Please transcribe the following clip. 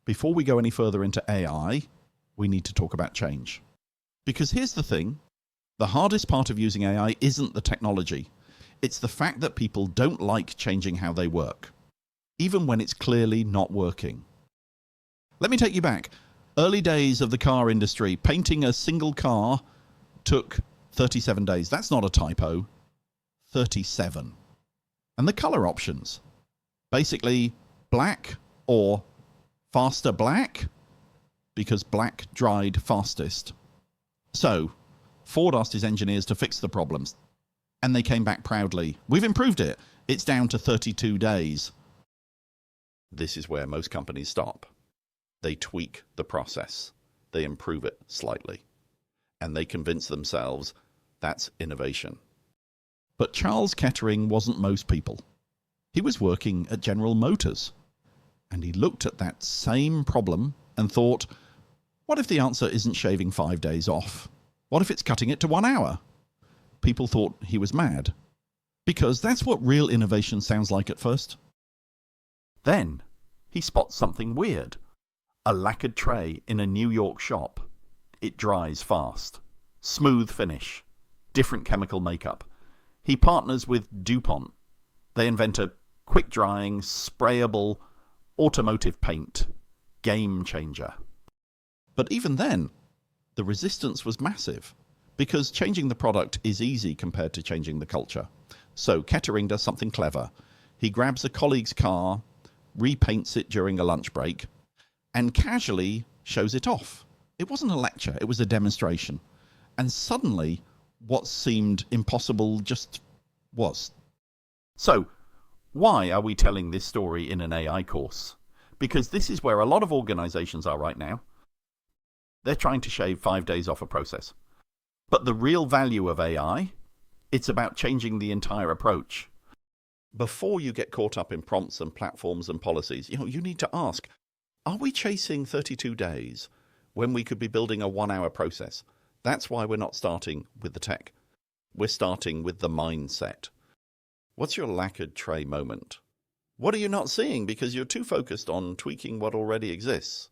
before we go any further into AI, we need to talk about change. Because here's the thing, the hardest part of using AI isn't the technology. It's the fact that people don't like changing how they work, even when it's clearly not working. Let me take you back. Early days of the car industry, painting a single car took 37 days. That's not a typo. 37. And the color options, basically black or faster black, because black dried fastest. So Ford asked his engineers to fix the problems, and they came back proudly. We've improved it. It's down to 32 days. This is where most companies stop. They tweak the process. They improve it slightly. And they convince themselves that's innovation. But Charles Kettering wasn't most people. He was working at General Motors. And he looked at that same problem and thought, what if the answer isn't shaving 5 days off? What if it's cutting it to 1 hour? People thought he was mad. Because that's what real innovation sounds like at first. Then he spots something weird. A lacquered tray in a New York shop. It dries fast. Smooth finish. Different chemical makeup. He partners with DuPont. They invent a quick-drying, sprayable, automotive paint. Game changer. But even then, the resistance was massive, because changing the product is easy compared to changing the culture. So Kettering does something clever. He grabs a colleague's car, repaints it during a lunch break, and casually shows it off. It wasn't a lecture, it was a demonstration. And suddenly, what seemed impossible just was. So, why are we telling this story in an AI course? Because this is where a lot of organizations are right now. They're trying to shave 5 days off a process. But the real value of AI, it's about changing the entire approach. Before you get caught up in prompts and platforms and policies, you need to ask, are we chasing 32 days when we could be building a 1 hour process? That's why we're not starting with the tech. We're starting with the mindset. What's your lacquered tray moment? What are you not seeing because you're too focused on tweaking what already exists?